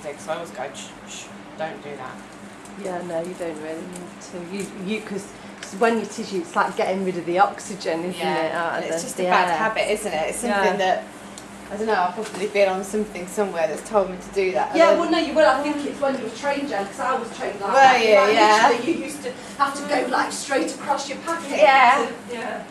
something, so I always go, shh, don't do that. Yeah, no, you don't really need to. Because when you tissue, it's like getting rid of the oxygen, isn't it? Out of it's just a bad habit, isn't it? It's something that, I don't know, I've probably been on something somewhere that's told me to do that. Yeah, well, no, you will. I think it's when you were trained, Jen, because I was trained like that. Like, literally, you used to have to go like straight across your packet. Yeah. Yeah.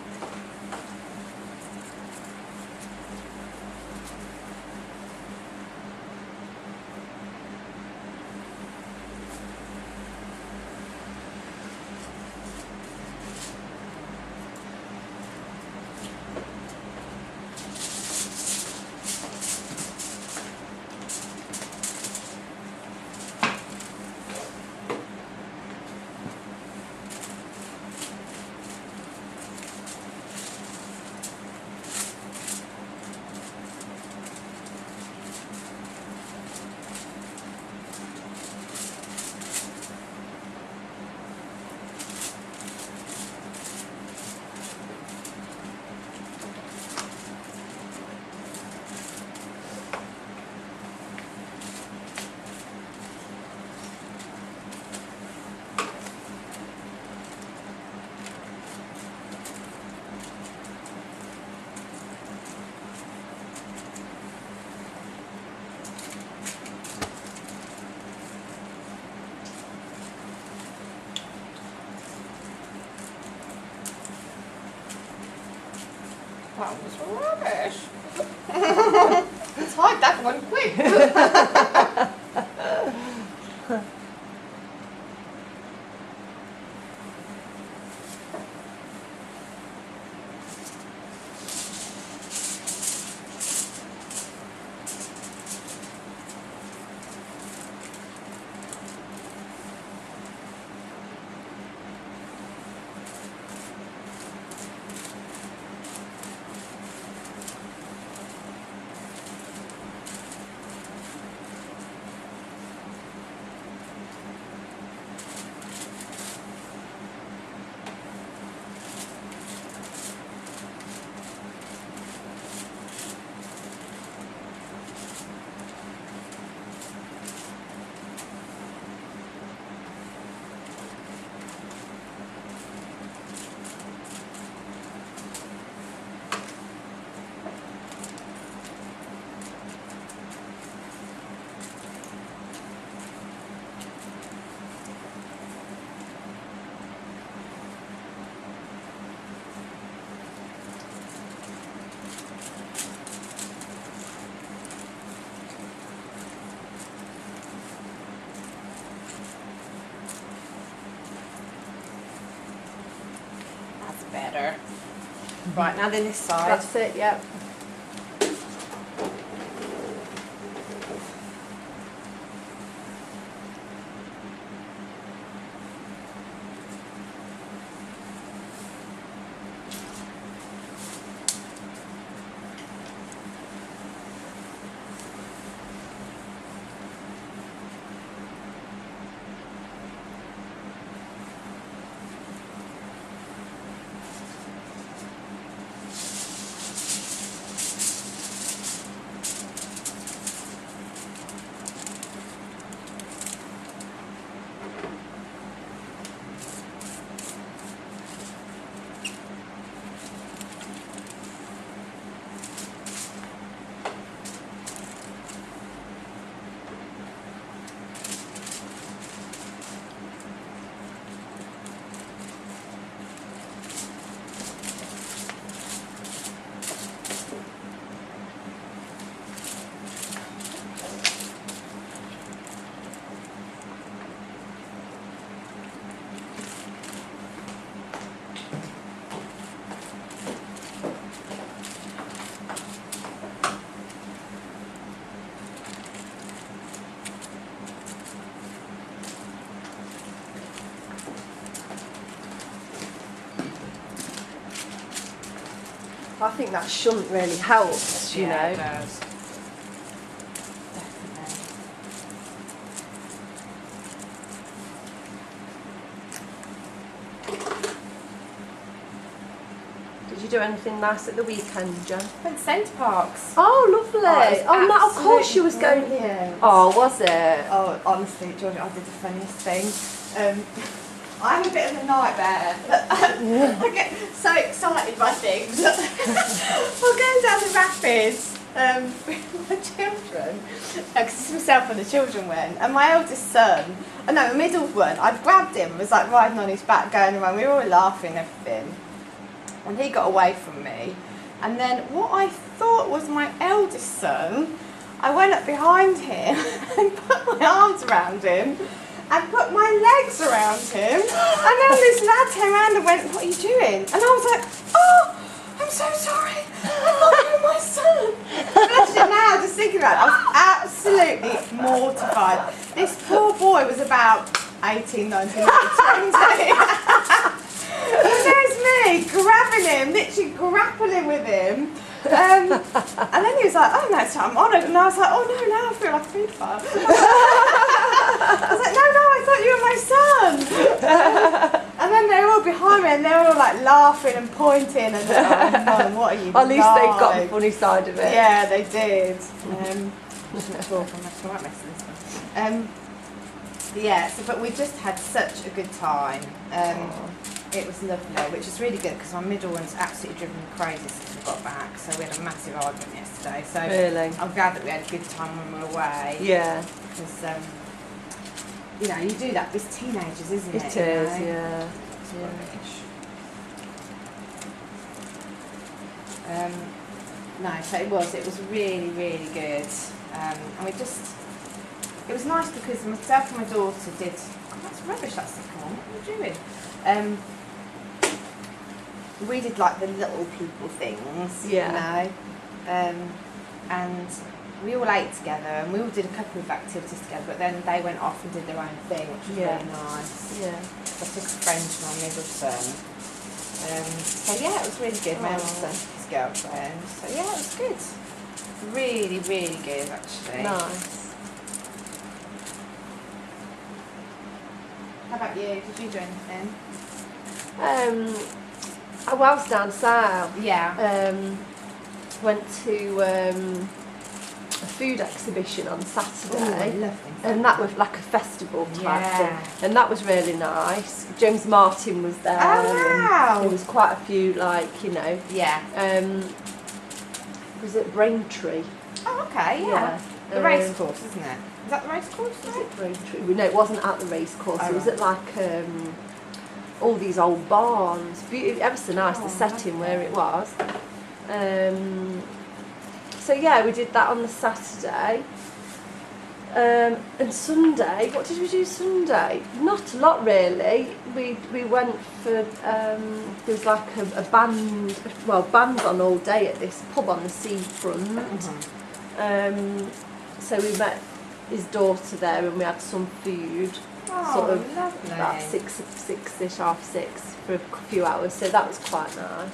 That was rubbish. Let's hide that one quick. Better. Right, now then this side. That's it, yeah. I think that shunt really helps, you know. It does. Definitely. Did you do anything nice at the weekend, Jen? Went to Centre Parks. Oh, lovely. Oh, no, of course she was going. Brilliant. Oh, was it? Oh, honestly, Georgia, I did the funniest thing. I'm a bit of a nightmare. I get so excited by things. We're going down the rapids with my children, because it's myself and the children went, and my eldest son, my middle one, I'd grabbed him, was like riding on his back going around, we were all laughing and everything, and he got away from me, and then what I thought was my eldest son, I went up behind him and put my arms around him and put my legs around him, and then this lad came around and went, "What are you doing?" And I was like, "Oh, I'm so sorry, I thought you were my son." Especially now, just thinking about it, I was absolutely mortified. This poor boy was about 18, 19, 20. And there's me, grabbing him, literally grappling with him. And then he was like, "Oh no, so I'm honoured." And I was like, "Oh no, now I feel like a paedophile." I was like, "No, I thought you were my son." And then they were all behind me and they were all like laughing and pointing and Mum, what are you At least they got the funny side of it. Yeah, they did. Yeah, but we just had such a good time. It was lovely, which is really good because my middle one's absolutely driven me crazy since we got back. So we had a massive argument yesterday. So really? I'm glad that we had a good time when we were away. Yeah. Because, you do that with teenagers, isn't it? It is, yeah. No, so it was really, really good. And it was nice because myself and my daughter did, that's rubbish, that second one, what are you doing? We did like the little people things, and we all ate together and we all did a couple of activities together, but then they went off and did their own thing, which was really nice. Yeah. I took a friend to my middle son. So yeah, it was really good. My eldest son took his girlfriend. So yeah, it was good. Really, really good actually. Nice. How about you? Did you do anything? I was down south. Yeah. Went to a food exhibition on Saturday. Ooh, lovely. And that was like a festival type thing. And that was really nice. James Martin was there. Oh, wow. There was quite a few, Yeah. Was it Braintree? Oh, okay, yeah. The race course, isn't it? Is that the race course? Was it Braintree? No, it wasn't at the race course. Oh, it was at all these old barns. Ever so nice, the setting where it was. So yeah, we did that on the Saturday. And Sunday, what did we do Sunday? Not a lot really. We went for, there was like a band, bands on all day at this pub on the seafront. So we met his daughter there and we had some food. Sort of lovely. About six-ish, half six for a few hours, so that was quite nice.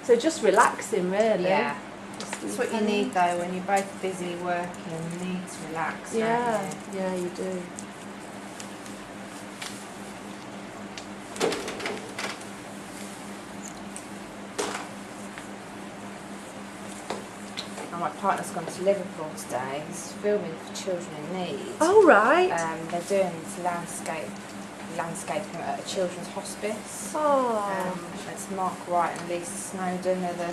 So just relaxing really. Yeah. That's what you need though when you're both busy working, you need to relax. Yeah, yeah you do. My partner's gone to Liverpool today. He's filming for Children in Need. Oh right. They're doing this landscaping at a children's hospice. Oh. It's Mark Wright and Lisa Snowden are the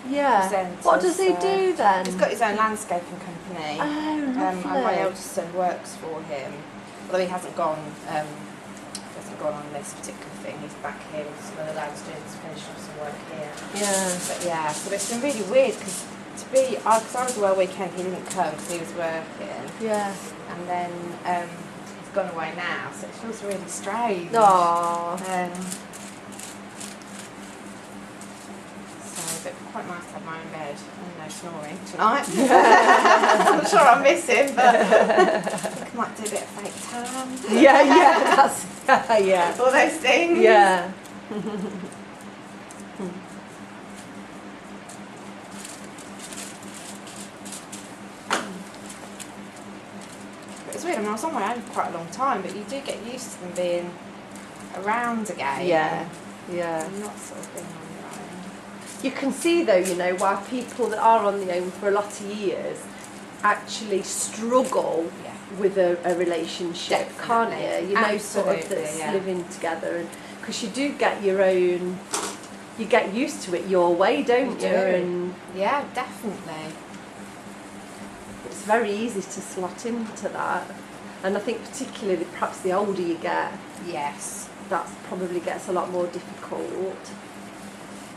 presenters. What does he do then? He's got his own landscaping company. Oh, and my eldest son works for him. Although he hasn't gone on this particular thing. He's back here with some other lads finishing off some work here. Yeah. But yeah, so it's been really weird because because I was away weekend, he didn't come because he was working. Yeah. And then he's gone away now, so it feels really strange. Aww. But quite nice to have my own bed and no snoring tonight. I'm sure I'll miss him, but I think I might do a bit of fake tan. Yeah. All those things. Yeah. It's weird, I was on my own for quite a long time, but you do get used to them being around again. Yeah. And not sort of being on your own. You can see though, you know, why people that are on their own for a lot of years actually struggle with a relationship, can't you? You know, sort of that's living together, and because you do get your own, you get used to it your way, don't you? And yeah, definitely. It's very easy to slot into that, and I think particularly perhaps the older you get, yes, that probably gets a lot more difficult.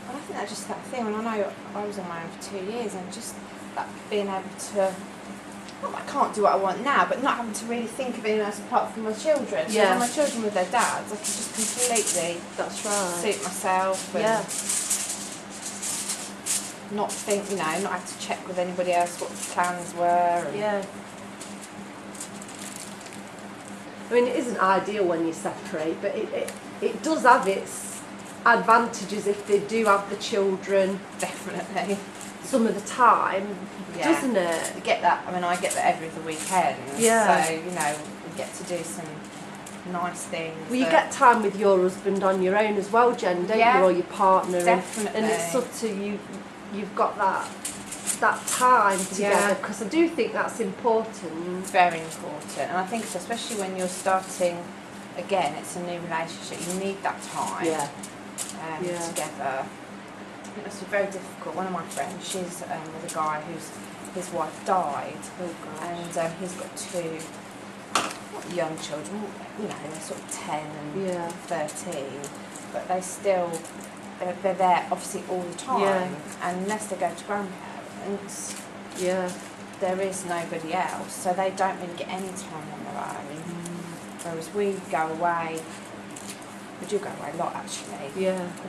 Well, I think that's just that thing. And I know I was on my own for 2 years, and just that being able to, not that I can't do what I want now, but not having to really think of anyone else apart from my children. So when my children with their dads, I can just completely suit myself and not think, you know, not have to check with anybody else what the plans were. And I mean, it isn't ideal when you separate, but it does have its advantages if they do have the children. Definitely. Some of the time, doesn't it? You get that. I mean, I get that every other weekend. Yeah. So, you know, we get to do some nice things. Well, you get time with your husband on your own as well, Jen, don't you? Or your partner. Definitely. And it's sort of, you've got that time together, because I do think that's important. Very important. And I think especially when you're starting again, it's a new relationship, you need that time together. I think that's very difficult. One of my friends, she's with a guy his wife died, and he's got 2 young children, you know, they're sort of 10 and 13, but they're there obviously all the time, and unless they go to grandparents, there is nobody else, so they don't really get any time on their own. Whereas we go away, we do go away a lot actually.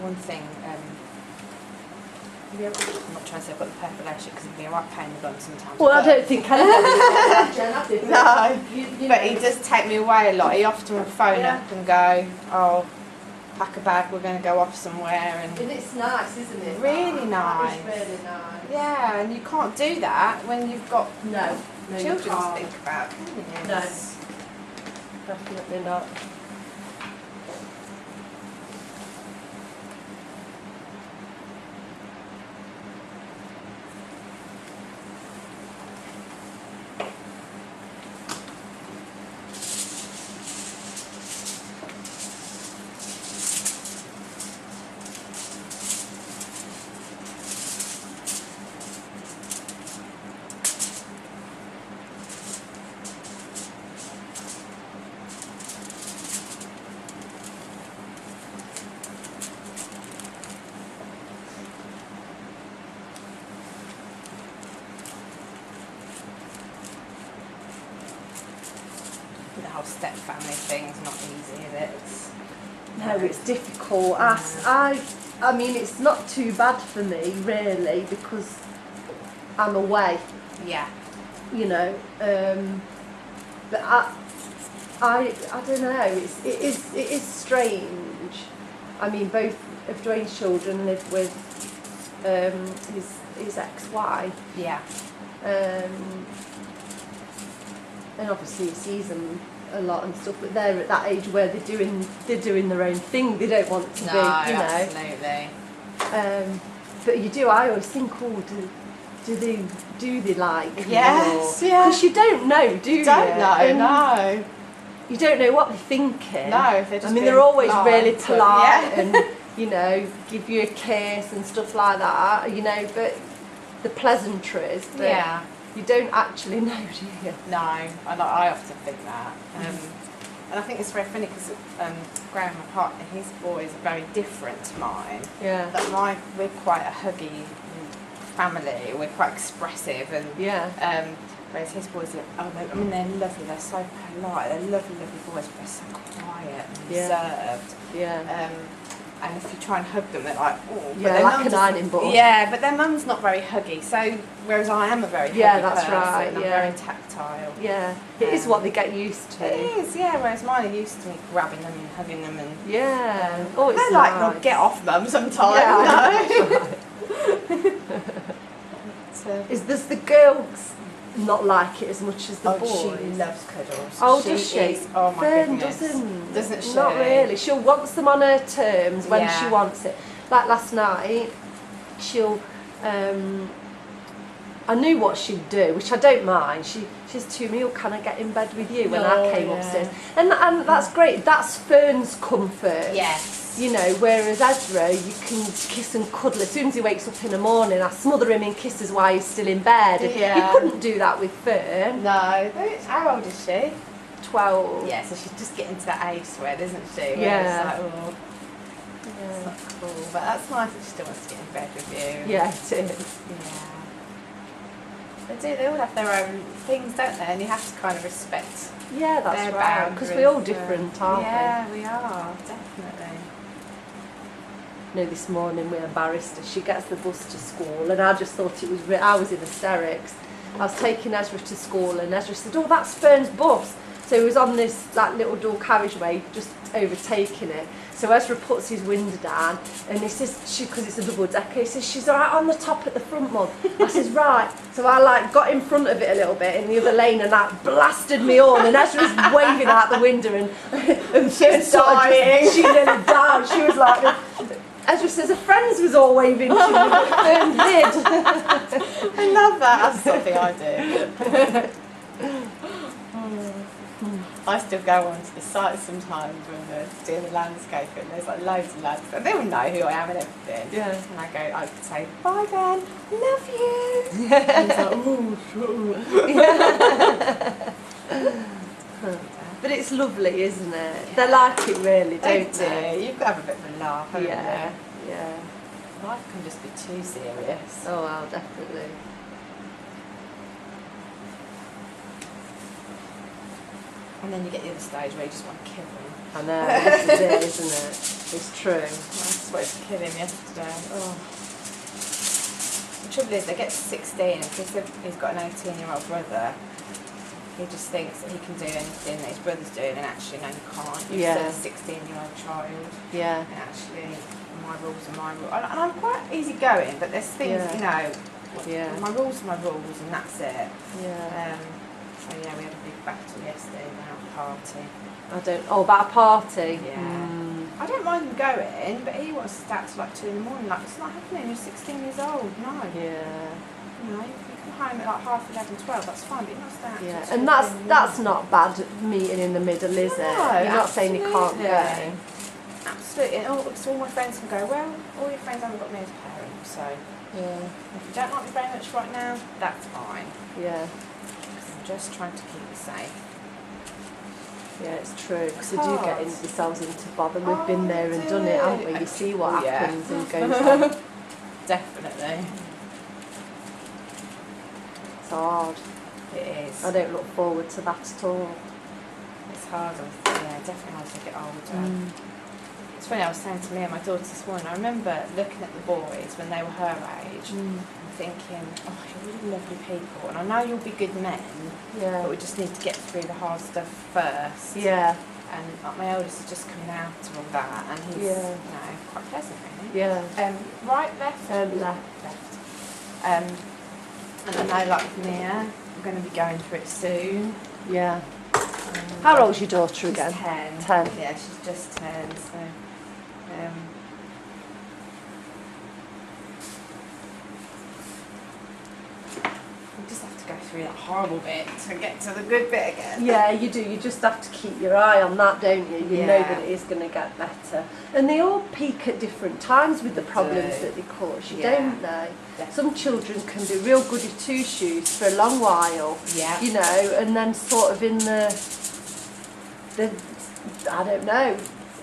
One thing, I'm not trying to say I've got the perfect relationship, because it'd be a right pain in the bum sometimes. Well, I don't think I No, but he does take me away a lot. He often will phone up and go, oh, pack a bag, we're going to go off somewhere. And it's nice, isn't it? Really nice. It's really nice. Yeah, and you can't do that when you've got children to think about, can you? No, definitely not. The whole step family thing's not easy, is it? No, it's difficult. I mean, it's not too bad for me really, because I'm away. Yeah. You know, but I don't know. It is strange. I mean, both of Dwayne's children live with his ex-wife. Yeah. And obviously he sees them a lot and stuff, but they're at that age where they're doing their own thing. They don't want to be, you know. Absolutely. But I always think, oh, do they like me? Yes, yeah. Because you don't know, do you? Don't know, no. You don't know what they're thinking. No, they're just they're always really polite, polite and, you know, give you a kiss and stuff like that, you know, but the pleasantries, but you don't actually know, do you? No, I often think that. And I think it's very funny because Graham, my partner, his boys are very different to mine. Yeah. That we're quite a huggy family. We're quite expressive, and whereas his boys are, they're lovely. They're so polite. They're lovely boys, but they're so quiet and reserved. Yeah. And if you try and hug them, they're like, oh. Yeah, like an ironing board. Yeah, but their mum's not very huggy. So whereas I am a very huggy person, I'm very tactile. Yeah, it is what they get used to. It is, yeah. Whereas mine are used to me grabbing them and hugging them, and oh, it's they're nice. like, get off, mum, sometimes. Yeah, does the girls not like it as much as the boys? She loves cuddles. Oh, does she? Oh my Fern goodness. Doesn't she? Not really. She wants them on her terms when she wants it. Like last night, she'll. I knew what she'd do, which I don't mind. She's to me, oh, can I get in bed with you when I came upstairs? And that's great. That's Fern's comfort. Yes. You know, whereas Ezra, you can kiss and cuddle. As soon as he wakes up in the morning, I smother him in kisses while he's still in bed. Yeah. You couldn't do that with Fern. No. How old is she? 12. Yeah, so she's just getting to that age spread, isn't she? Where Yeah. it's like, oh, it's not cool. But that's nice that she still wants to get in bed with you. Yeah, it is. Yeah. They all have their own things, don't they? And you have to kind of respect. Yeah, that's their right. Because we're all different, aren't we? Yeah, we are, definitely. You know, this morning we're embarrassed as she gets the bus to school, and I just thought it was I was in hysterics. I was taking Ezra to school, and Ezra said, "Oh, that's Fern's bus." So he was on this little dual carriageway, just overtaking it. So Ezra puts his window down, and he says, because it's a double decker, he says, "She's all right on the top at the front, Mum." I says, "Right." So I got in front of it a little bit in the other lane, and that blasted me on, and Ezra's waving out the window, and she was dying. She nearly died. She was like, Ezra says her friends was all waving to me, but Fern did. I love that. That's something I do. I still go onto the site sometimes when they're doing the landscaping. There's like loads of lads, and they all know who I am and everything. Yeah. And I could say, "Bye, Ben, love you." And he's like, "Oh, sure." But it's lovely, isn't it? Yeah. They like it really, don't they? You've got to have a bit of a laugh, haven't you? Yeah. Life can just be too serious. Oh, well, definitely. And then you get the other stage where you just want to kill him. I know, this is it, isn't it? It's true. I just wanted to kill him yesterday. Oh. The trouble is, they get to 16, and because he's got an 18-year-old brother, he just thinks that he can do anything that his brother's doing, and actually, no, you can't. You're still a 16-year-old child. Yeah. And actually, my rules are my rules. And I'm quite easygoing, but there's things, you know, my rules are my rules, and that's it. Yeah. So yeah, we had a big battle yesterday about a party. About a party? Yeah. I don't mind him going, but he wants to start till like 2 in the morning. Like, it's not happening, you're 16 years old, no. Yeah. You know, you come home at like 11:30, 12, that's fine, but you're not starting. Yeah, and that's not bad meeting in the middle, is it? You're not saying you can't go. Absolutely, and so all my friends can go, well, all your friends haven't got me as a parent, so if you don't like me very much right now, that's fine. Yeah. I'm just trying to keep you safe. Yeah, it's true, because they do get themselves into bother. We've been there and done it, haven't we? You see what happens and goes on. Definitely. It's hard. It is. I don't look forward to that at all. It's hard, definitely as you get older. It's funny, I was saying to Leah, my daughter this morning, I remember looking at the boys when they were her age and thinking, oh, you're really lovely people, and I know you'll be good men, but we just need to get through the hard stuff first. Yeah. And like, my eldest is just coming out of all that, and he's quite pleasant, really. Yeah. Right, left? Left. And I know, like Mia, I'm going to be going through it soon. Yeah. How old's your daughter again? 10. 10. Yeah, she's just 10, so... we just have to go through that horrible bit to get to the good bit again. Yeah, you do. You just have to keep your eye on that, don't you? You know that it is going to get better. And they all peak at different times with the problems that they cause you, don't they? Definitely. Some children can be real goody two-shoes for a long while, you know, and then sort of in the I don't know,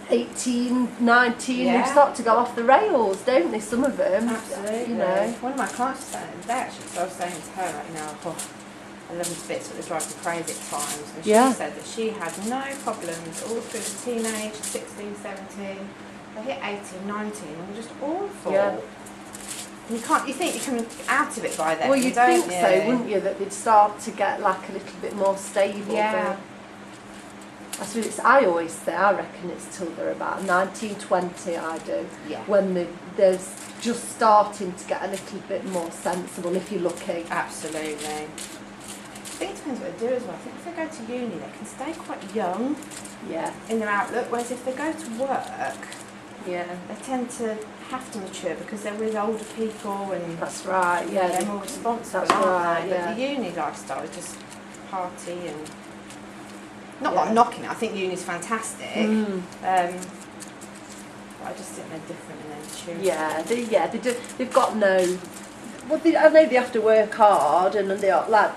18, 19, they start to go off the rails, don't they, some of them? Absolutely. You know. One of my clients was saying today, actually, so I was saying to her, like, you know, I love these bits that drive me crazy at times, and she said that she had no problems all through the teenage, 16, 17, they hit 18, 19, and were just awful. Yeah. You think you can out of it by then. Well, you'd think so, wouldn't you, that they'd start to get like a little bit more stable. Yeah. I always say, I reckon it's till they're about 19, 20, I do. Yeah. When they're just starting to get a little bit more sensible, if you're lucky. Absolutely. I think it depends what they do as well. I think if they go to uni, they can stay quite young in their outlook, whereas if they go to work, Yeah. They tend to have to mature because they're with older people and That's right. Yeah. they're more responsible. That's aren't right, they? yeah. But the uni lifestyle is just party and not Yeah. that I'm knocking it. I think uni's fantastic. But I just think they're different in their maturity. They do. They've got no. Well, I know they have to work hard, and they are like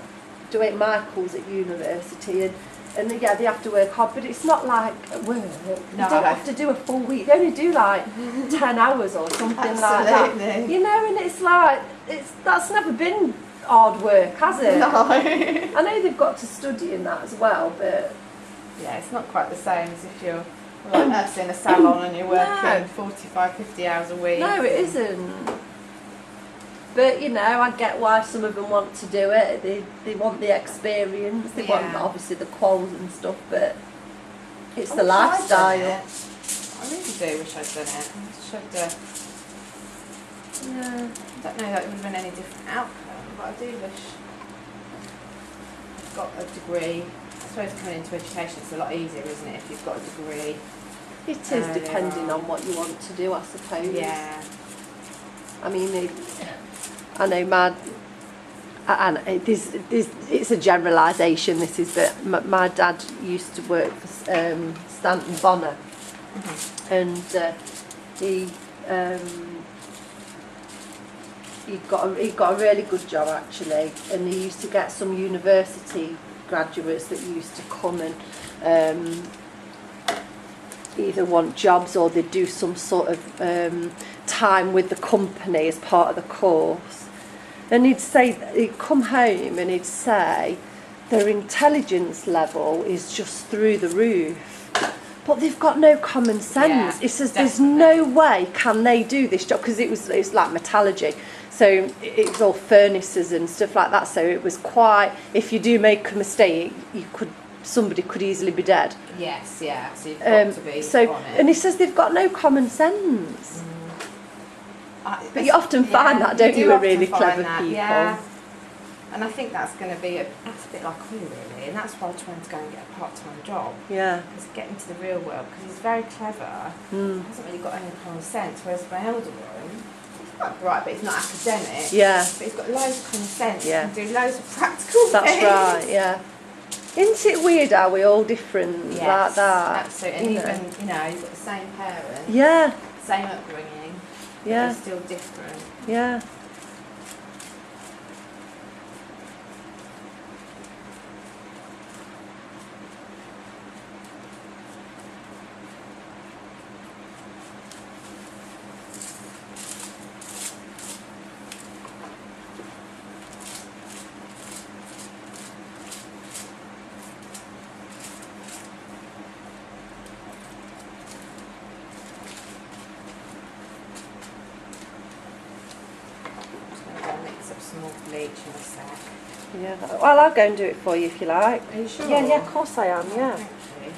doing Michael's at university, and they have to work hard. But it's not like work. No. They don't have to do a full week. They only do like 10 hours or something like that. Absolutely. You know, and it's like that's never been hard work, has it? No. I know they've got to study in that as well, but Yeah, it's not quite the same as if you're like us in a salon and you're working 45, 50 hours a week. no, it isn't. But, you know, I get why some of them want to do it. They want the experience. They want, obviously, the quals and stuff, but it's the lifestyle. I really do wish I'd done it. I should, Yeah. I don't know that it would have been any different outcome, but I do wish I'd got a degree. I suppose coming into education it's a lot easier, isn't it, if you've got a degree? It is, depending on what you want to do, I suppose. Yeah. I mean, I know and it's a generalisation, this is, but my dad used to work for Stanton Bonner, and he got a really good job actually, and he used to get some university graduates that used to come and either want jobs or they'd do some sort of time with the company as part of the course, and he'd come home and he'd say their intelligence level is just through the roof, but they've got no common sense. He says there's no way can they do this job, because it's like metallurgy, so it's all furnaces and stuff like that, so it was quite, if you do make a mistake somebody could easily be dead. Yes, yeah, so you've got to be on it. And he says they've got no common sense. But you often find that, don't you, with really clever people? Yeah. And I think that's going to be that's a bit like we really, and that's why I trying to go and get a part-time job. Yeah. Is get into the real world, because he's very clever. Hasn't really got any common sense. Whereas my elder one, he's quite bright, but he's not academic. Yeah. But he's got loads of common sense. Yeah. He can do loads of practical things. That's right. Yeah. Isn't it weird how we're all different like that? Absolutely. And even you've got the same parents. Yeah. Same upbringing. Yeah. They're still different. Yeah. Some more bleach in a sec. Yeah. Well, I'll go and do it for you if you like. Are you sure? Yeah, of course I am, yeah. Thank you.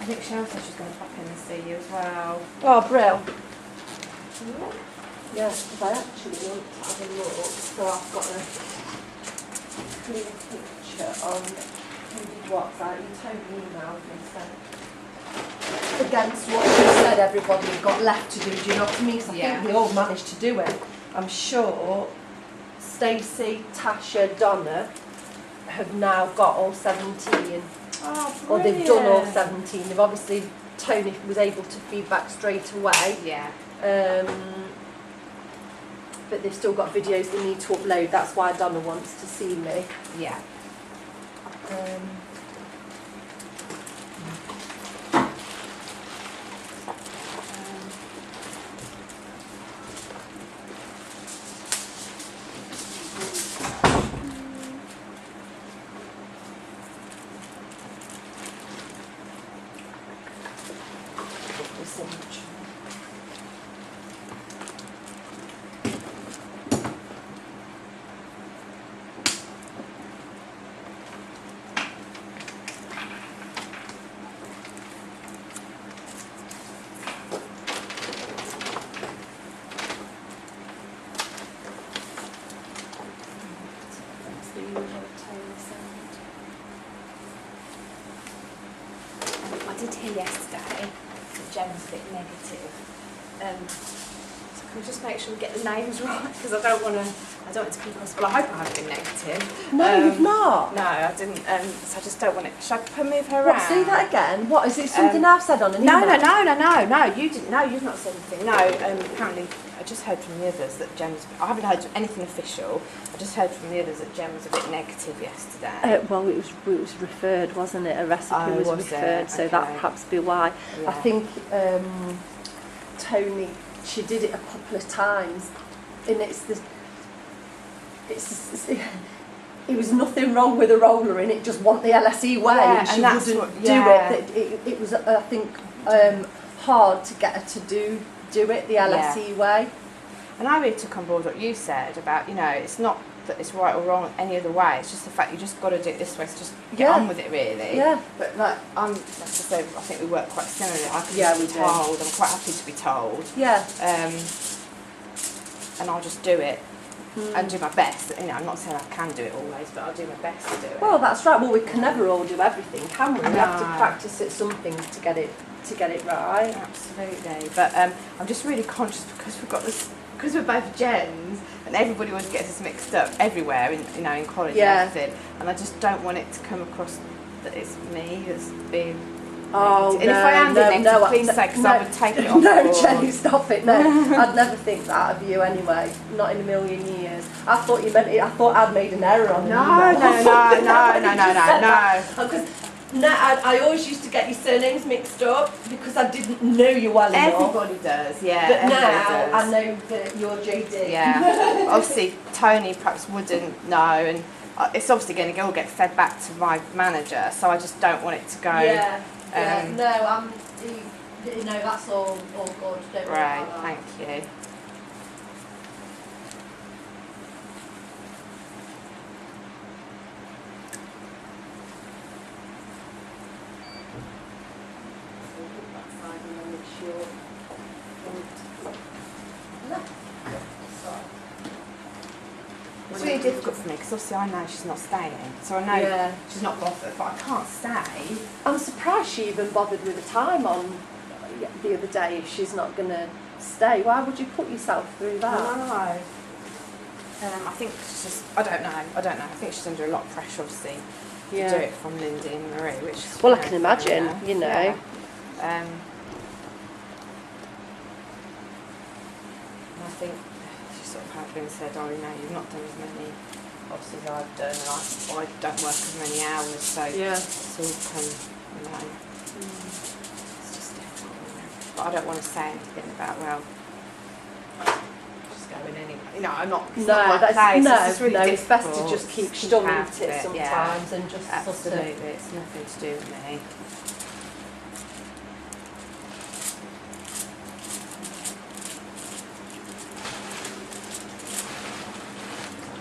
I think Cheryl said she's going to pop in and see you as well. Oh, brill. Yeah, because I actually want to have a look, so I've got a clear picture on WhatsApp. You totally emailed me, so against what you said everybody's got left to do, do you know what I mean? 'Cause I think we all managed to do it. I'm sure Stacey, Tasha, Donna have now got all 17. Oh, or they've done all 17. They've obviously, Tony was able to feedback straight away. Yeah. But they've still got videos they need to upload. That's why Donna wants to see me. Yeah. I did hear yesterday that Jen was a bit negative. So can we just make sure we get the names right? Because I don't want it to come across. Well, I hope I haven't been negative. No, you've not. No, I didn't. So I just don't want it. Should I move her around? What? Say that again. What is it? Something I've said on an No, email? no. You didn't. No, you've not said anything. No. Apparently, I just heard from the others that Jen was. I haven't heard anything official. I just heard from the others that Jen was a bit negative yesterday. Well, it was referred, wasn't it? A recipe was referred, so that perhaps be why. Yeah. I think Tony, she did it a couple of times, and it was nothing wrong with the roller in it, just want the LSE way, and she wouldn't do it. It was, I think, hard to get her to do it the LSE way. And I really took on board what you said about, it's not that it's right or wrong any other way, it's just the fact you just got to do it this way, so just get on with it, really. Yeah. But like I said, I think we work quite similarly. I can we be told, I'm quite happy to be told. Yeah. And I'll just do it and do my best. I'm not saying I can do it always, but I'll do my best to do it. Well, that's right. Well, we can never all do everything, can we? We have to practice at some things to get it right. Absolutely. But I'm just really conscious because because we're both Jens, and everybody always gets us mixed up everywhere in college and everything, and I just don't want it to come across that it's me that's being. Oh, and if I am negative, please say, because I would take it on board. No, Jenny, stop it. No, I'd never think that of you anyway. Not in a million years. I thought you meant it. I thought I'd made an error on the email. No. I always used to get your surnames mixed up because I didn't know you well enough. Everybody does, yeah. But now I know that you're JD. Yeah. Obviously, Tony perhaps wouldn't know, and it's obviously going to all get fed back to my manager, so I just don't want it to go. Yeah. No, that's all good. Don't worry about that. Thank you. It's really difficult for me because obviously I know she's not staying, so I know she's not bothered, but I can't stay. I'm surprised she even bothered with a time on the other day if she's not going to stay. Why would you put yourself through that? I know. I think she's just, I don't know. I think she's under a lot of pressure, obviously, to do it from Lindy and Marie, which is... Well, I can imagine, Yeah. And I think she sort of had been said, you've not done as many bosses as I've done, and I don't work as many hours, so it's all come, it's just difficult, But I don't want to say anything about, just going anyway. I'm not, it's not my place. It's really it's best to just keep stunning at it sometimes and just absolutely, it's nothing to do with me.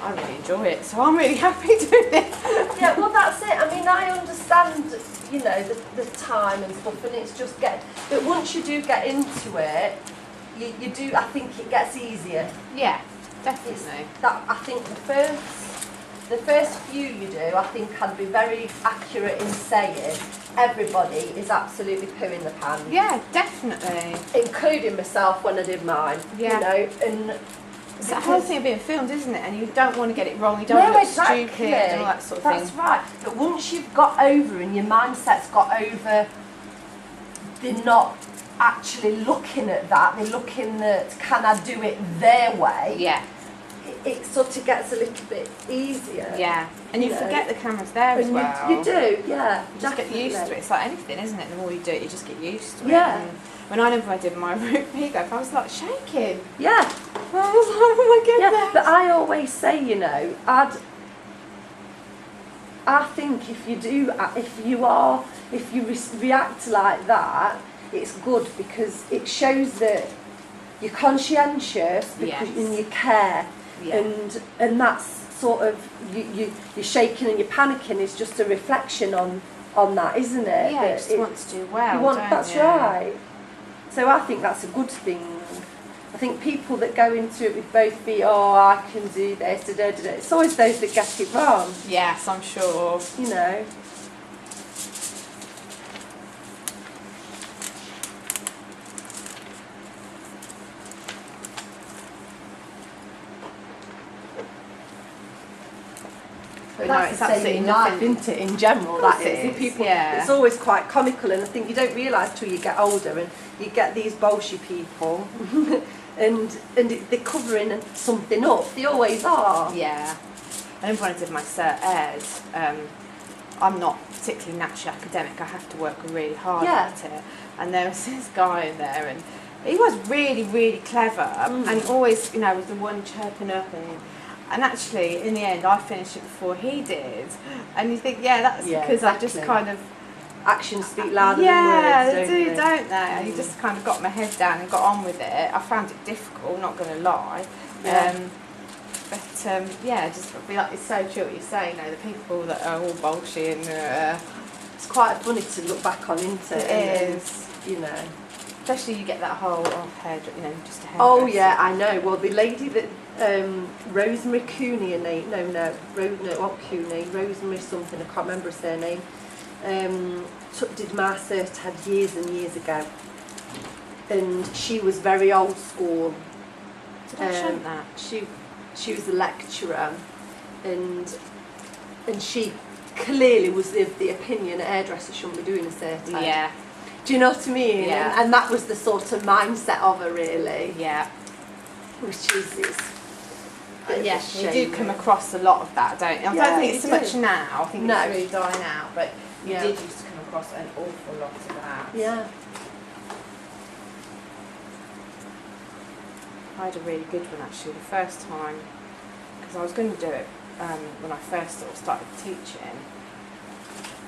I really enjoy it, so I'm really happy doing it. Yeah, well, that's it. I mean, I understand, the time and stuff, and it's just but once you do get into it, you do, I think it gets easier. Yeah, definitely. I think the first few you do, I think I'd be very accurate in saying everybody is absolutely poo in the pants. Yeah, definitely. Including myself when I did mine. Yeah. You know, and it's the whole thing of being filmed, isn't it? And you don't want to get it wrong, you don't look stupid and all that sort of thing. That's right. But once you've got over and your mindset's got over, they're not actually looking at that, they're looking at, can I do it their way? Yeah. It sort of gets a little bit easier. Yeah. And you forget the camera's there as well. You do, yeah. You just get used to it. It's like anything, isn't it? The more you do it, you just get used to it. Yeah. And when I remember I did my root peacock, I was like shaking. Yeah. I was like, oh my goodness. Yeah, but I always say, you know, I think if you react like that, it's good because it shows that you're conscientious and you care, and that's sort of you're shaking and you're panicking is just a reflection on that, isn't it? Yeah, you just want to do well. That's right. So I think that's a good thing. I think people that go into it with both feet, oh, I can do this, it's always those that get it wrong. Yes, I'm sure. You know. But that's no, it's the same absolutely in nothing. life, isn't it? In general, that is. People, it's always quite comical, and I think you don't realise till you get older, and you get these bolshy people, and they're covering something up. They always are. Yeah. I remember when I did my Cert Airs, I'm not particularly naturally academic. I have to work really hard at it. And there was this guy in there, and he was really, really clever, and he always, you know, was the one chirping up and actually, in the end, I finished it before he did. And you think, that's because I just kind of... Actions speak louder than words, they do, don't they? And you just kind of got my head down and got on with it. I found it difficult, not going to lie. Just be like, it's so true what you say, you know, the people that are all bolshy and... it's quite funny to look back on, isn't it? It is. You know. Especially you get that whole hair, you know, just a hair. Oh yeah, I know. Well, the lady that Rosemary Cooney, not Cooney, Rosemary something. I can't remember her surname. Did my cert had years and years ago, and she was very old school. Did I shunt that? She was a lecturer, and she clearly was the opinion that hairdressers shouldn't be doing a cert. Yeah. Do you know what I mean? Yeah. And that was the sort of mindset of her, really. Yeah. Which is you do come across a lot of that, don't you? I don't think it's so much now. I think it's really dying out, but you did used to come across an awful lot of that. Yeah. I had a really good one actually the first time, because I was going to do it when I first sort of started teaching.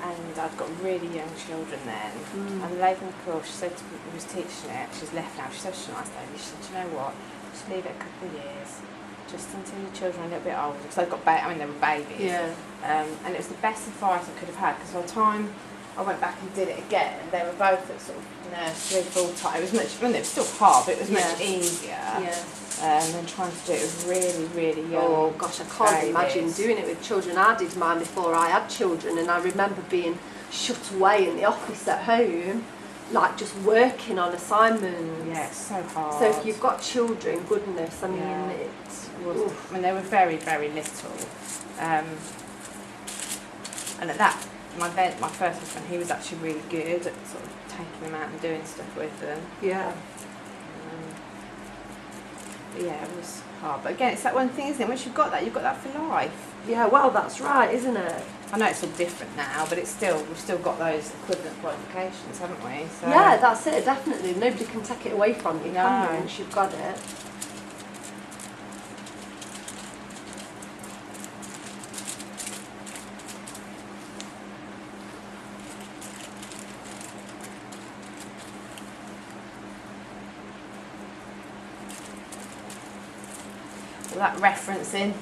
And I'd got really young children then, and the lady in the course, she said to me, who was teaching it, she's left now, she's such a nice lady, she said, do you know what, just leave it a couple of years, just until your children are a little bit older, because they were babies, and it was the best advice I could have had, because by the time I went back and did it again, they were both at sort of nursery full time. It was much, it was still hard, but it was much easier than trying to do it with really, really young. Oh gosh, I can't imagine doing it with children. I did mine before I had children, and I remember being shut away in the office at home, like just working on assignments. Yeah, it's so hard. So if you've got children, goodness, I mean, it was. I mean, they were very, very little, and at that. My first husband, he was actually really good at sort of taking them out and doing stuff with them. Yeah. It was hard. But again, it's that one thing, isn't it? Once you've got that for life. Yeah, well, that's right, isn't it? I know it's all different now, but we've still got those equivalent qualifications, haven't we? So yeah, that's it, definitely. Nobody can take it away from you, can you, once you've got it. That referencing,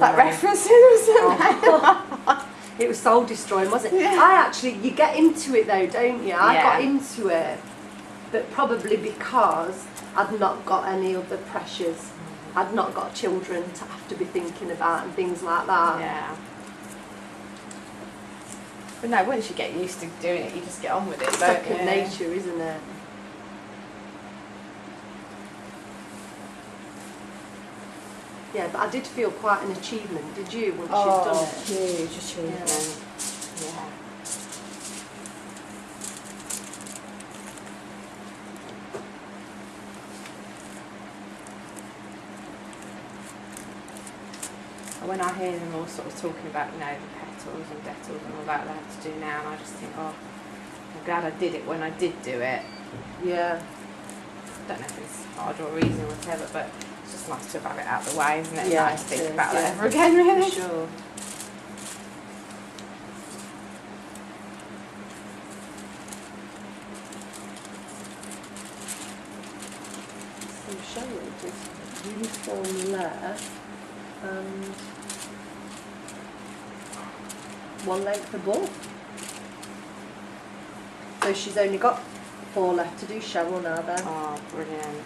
that referencing was It was soul destroying, wasn't it? Yeah. You get into it though, don't you? I Yeah. got into it, but probably because I'd not got any other pressures. I'd not got children to have to be thinking about and things like that. Yeah. But no, once you get used to doing it, you just get on with it. It's don't second you? nature, isn't it? Yeah, but I did feel quite an achievement, did you, once you'd done it? Huge achievement. Yeah. And when I hear them all sort of talking about, you know, the petals and petals and all that they have to do now, and I just think, oh, I'm glad I did it when I did do it. Yeah. Don't know if it's hard or easy or whatever, but it's just nice to have it out of the way, isn't it? Yeah, Not to think it is, about yeah. that ever again, really. For sure. So Cheryl did uniform there and one length above. So she's only got 4 left to do, Cheryl, now then. Oh, brilliant.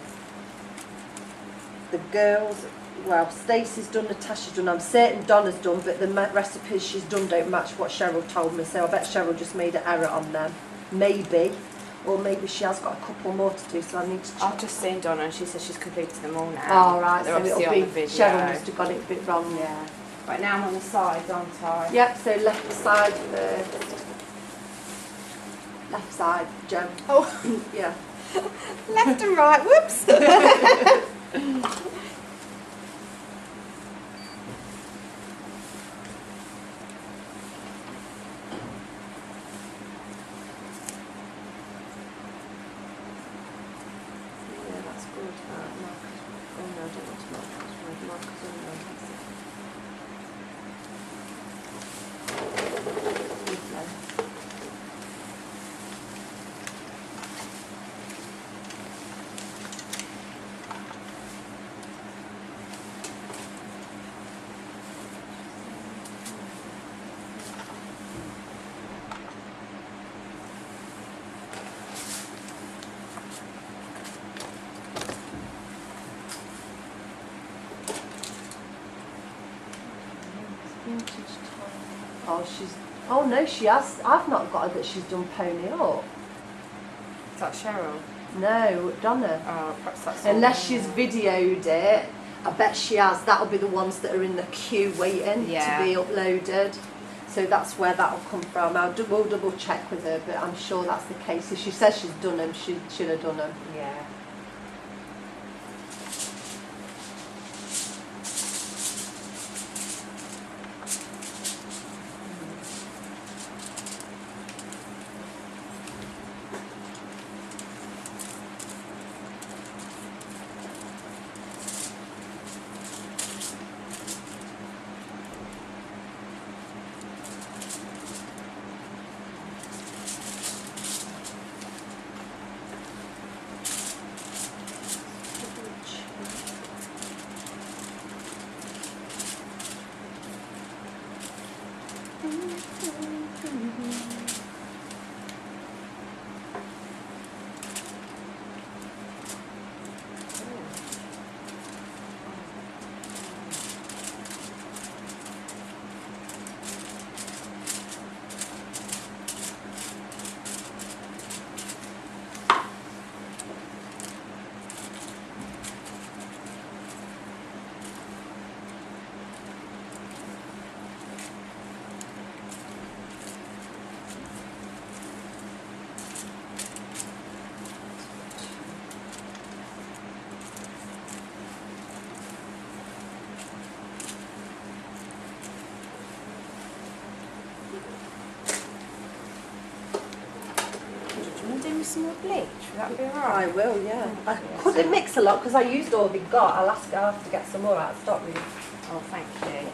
The girls, well, Stacey's done, Natasha's done, I'm certain Donna's done, but the recipes she's done don't match what Cheryl told me, so I bet Cheryl just made an error on them. Maybe. Or maybe she has got a couple more to do, so I need to check. I've just seen Donna and she says she's completed them all now. Oh, right, They're so obviously it'll on be, the video. Cheryl must have got it a bit wrong, yeah. Right, now I'm on the sides, aren't I? Yep, so left side first. Left side, Jem. Oh, Yeah. left and right, whoops. Yeah, that's good. Marcus. Oh no, I don't want to mark that. Right, Marcus on there. Lovely. Vintage top. Oh, she's. Oh no, she has. I've not got her that she's done pony up. Is that Cheryl? No, Donna. Oh, perhaps that's Unless all, she's yeah. videoed it, I bet she has. That'll be the ones that are in the queue waiting Yeah. to be uploaded. So that's where that'll come from. We'll double check with her, but I'm sure that's the case. If she says she's done them, she should have done them. Yeah. Do me some more bleach, would that be I alright? will, yeah. I couldn't mix a lot because I used all we got. I'll have to get some more out of stock really. Oh, thank you.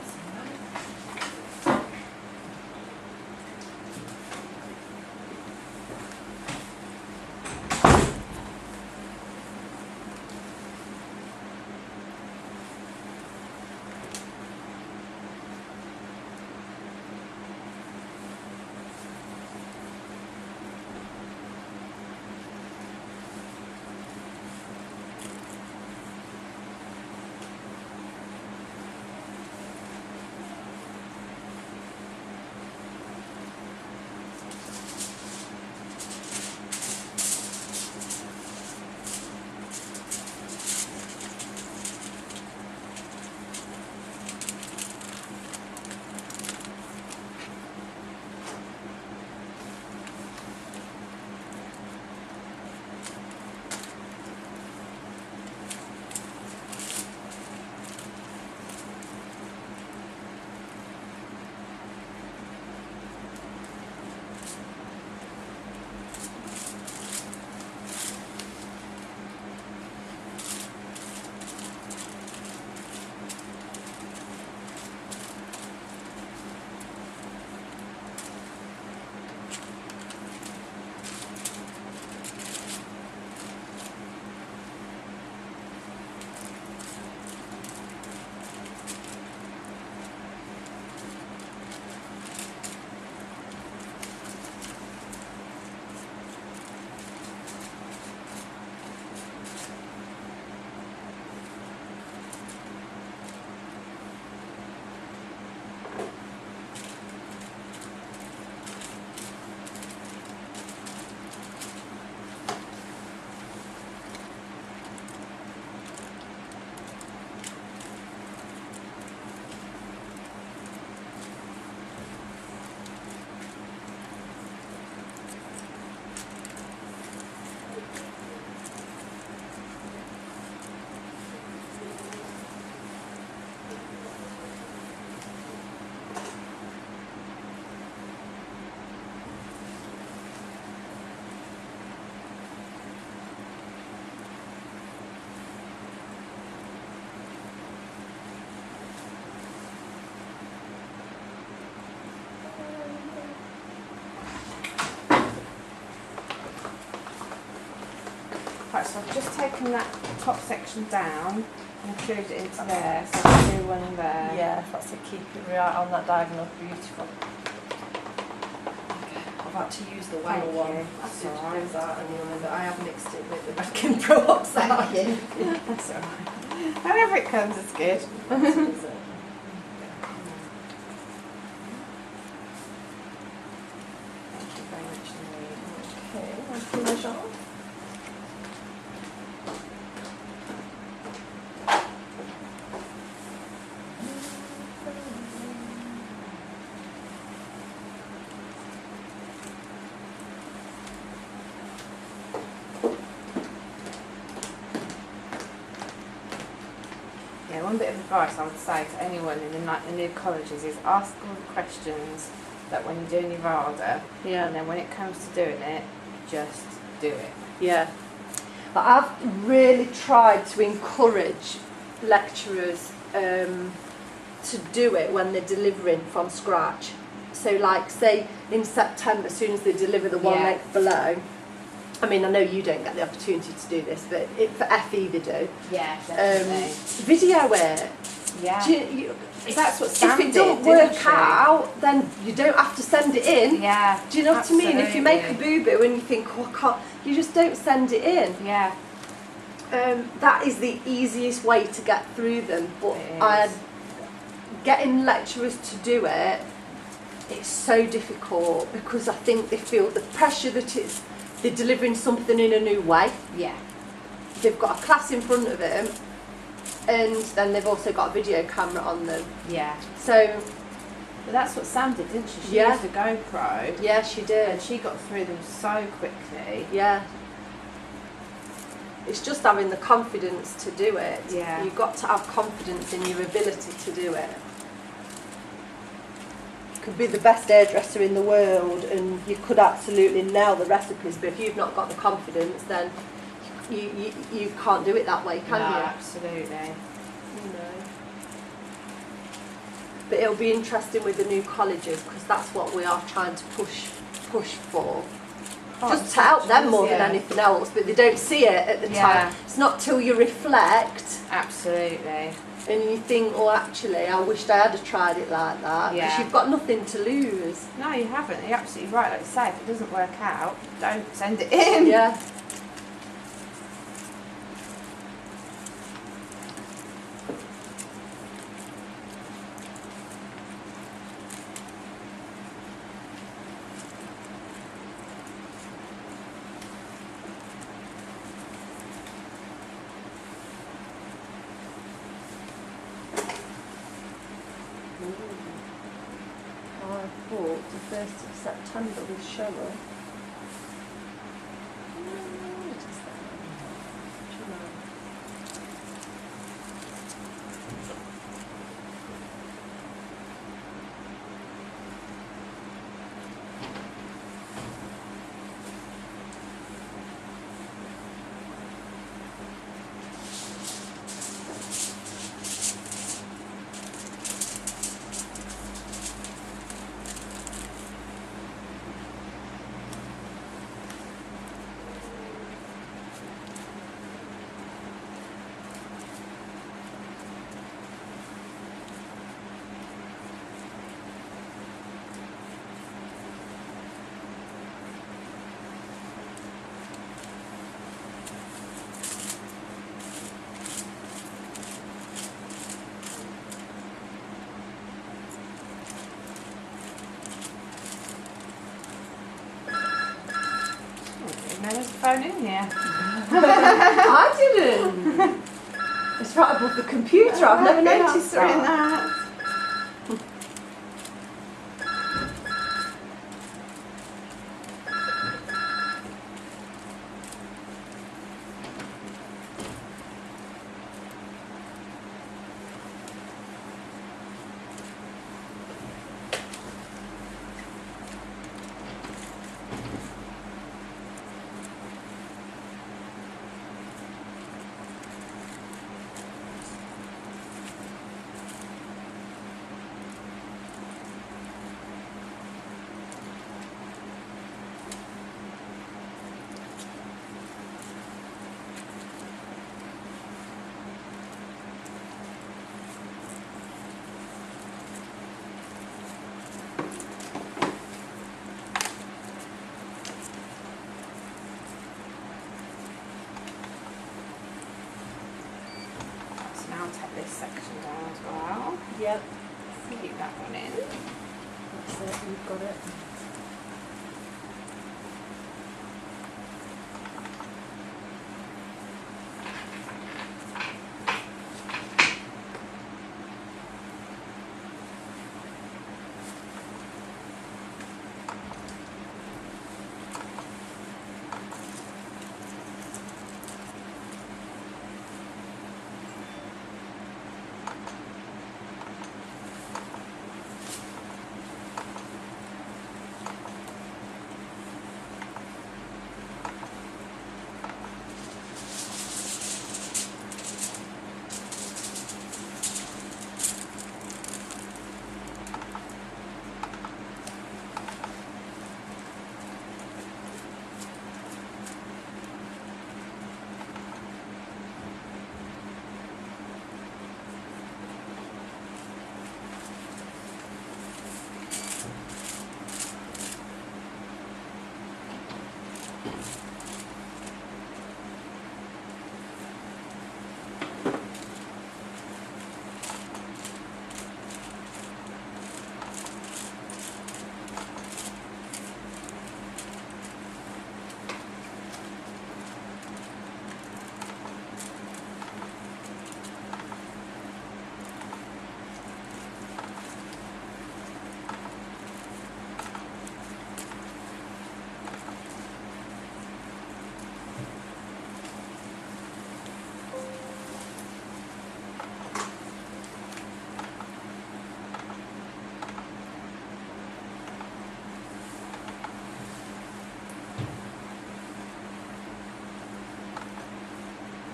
so I've just taken that top section down and included it into there, so I can do one there. Yeah, that's it, keep it right on that diagonal, beautiful. I've had to use the Thank well one. you. That's That's all right. that anyway, but I have mixed it with the baking peroxide. Thank you. That's alright. However it comes, it's good. Thank you very much indeed. Okay, that's the measure. Yeah, one bit of advice I would say to anyone in the new colleges is ask all the questions that when you're doing your RADA, Yeah. and then when it comes to doing it, just do it. Yeah. But I've really tried to encourage lecturers to do it when they're delivering from scratch. So like say in September, as soon as they deliver the one Yeah. length below, I mean I know you don't get the opportunity to do this, but for FE they do. Yeah, definitely. Video it. Yeah. Do you, That's what Sam if it did, don't didn't work she? out, then you don't have to send it in. Yeah. Do you know what I mean? If you make a absolutely. boo-boo and you think, oh, I can't, you just don't send it in. Yeah. That is the easiest way to get through them. But It is. getting lecturers to do it, it's so difficult because I think they feel the pressure that they're delivering something in a new way. Yeah. They've got a class in front of them, and then they've also got a video camera on them. Yeah. So But that's what Sam did, didn't she? She Yeah. used the GoPro yeah, she did. and she got through them so quickly. Yeah. It's just having the confidence to do it. Yeah. You've got to have confidence in your ability to do it. You could be the best hairdresser in the world and you could absolutely nail the recipes, but if you've not got the confidence, then you can't do it that way, can No, you? absolutely. You know. But it'll be interesting with the new colleges because that's what we are trying to push for. Just to help them more than anything else, but they don't see it at the Yeah. time. It's not till you reflect Absolutely. and you think, oh, actually, I wished I had tried it like that. Yeah. Because you've got nothing to lose. No, you haven't. You're absolutely right. Like you say, if it doesn't work out, don't send it in. Yeah. I thought the 1st of September with Cheryl. What is that? July. No one's phone in here. I didn't. It's right above the computer. I've never noticed that. Yep. Keep that one in. That's it, you've got it.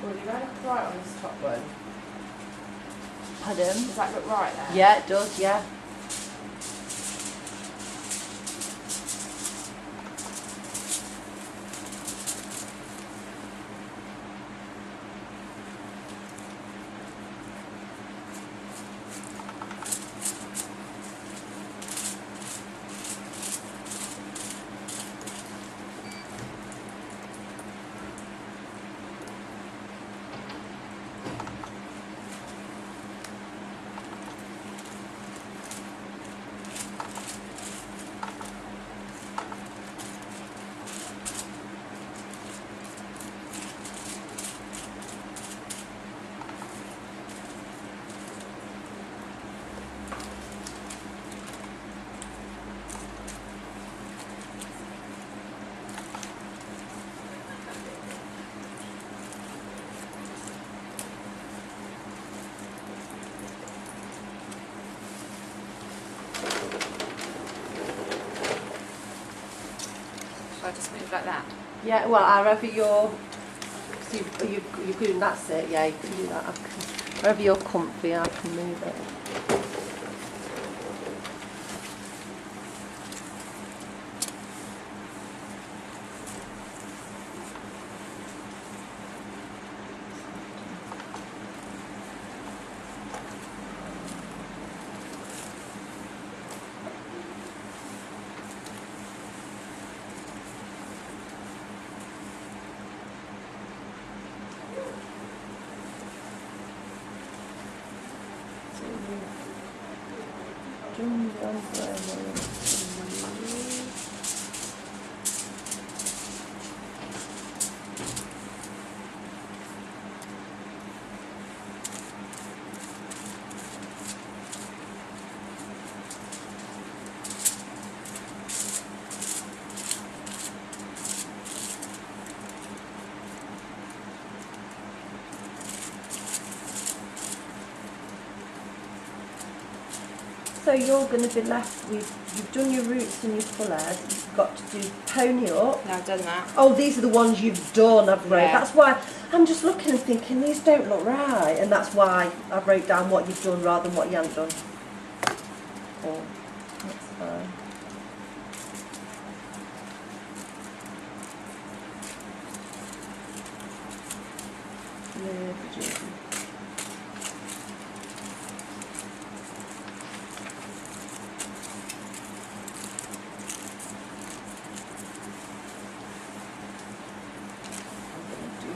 Well, you going right on this top one. Pardon? Does that look right there? Yeah, it does, yeah. Should I just move like that? Yeah, well, however you're, so you can, that's it, yeah, you can do that. I can, wherever you're comfy, I can move it. So you're going to be left with, you've done your roots and your full head, you've got to do pony up. No, I've done that. Oh, these are the ones you've done, I've wrote. Yeah. That's why I'm just looking and thinking, these don't look right. And that's why I've wrote down what you've done rather than what you haven't done. Oh, that's fine. Yeah,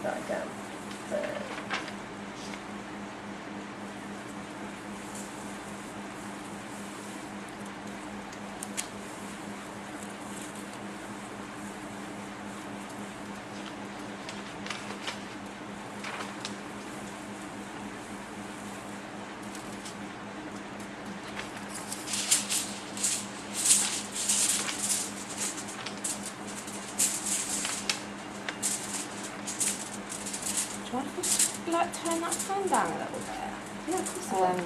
that again. like turn that fan down a little bit? Yeah, of course I will.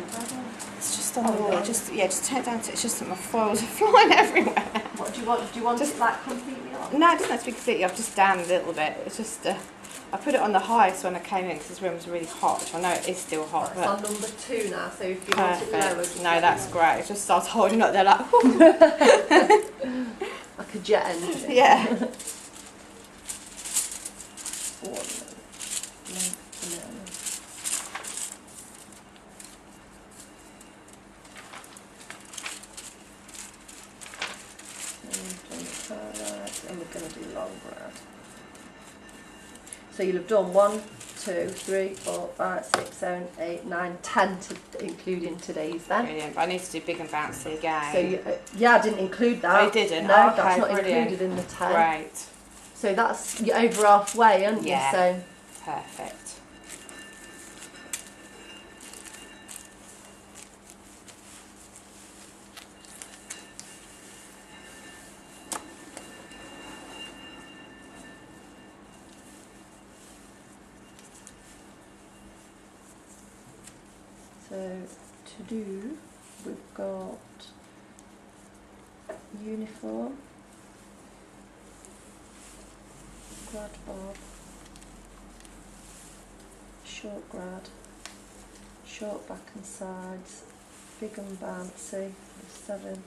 It's just on the wall. Just turn it down to it's just that my foils are flying everywhere. What do you want? Do you want it like completely off? No, it doesn't have to be completely off, just down a little bit. It's just, I put it on the highest when I came in because this room was really hot, which I know it is still hot. It's on number 2 now, so if you want it lower, just no, that's great. It just starts holding up there like, like a jet engine. yeah. And we're going to do long grad. So you'll have done 1, 2, 3, 4, 5, 6, 7, 8, 9, 10, including today's then. Brilliant. But I need to do big and bouncy again. So you, yeah, I didn't include that. Oh, you didn't? No, Oh, okay, that's not brilliant. included in the 10. Great. So that's, you're over halfway, aren't you? Yeah. So Perfect. So to do, we've got uniform, grad bob, short grad, short back and sides, big and bouncy, 7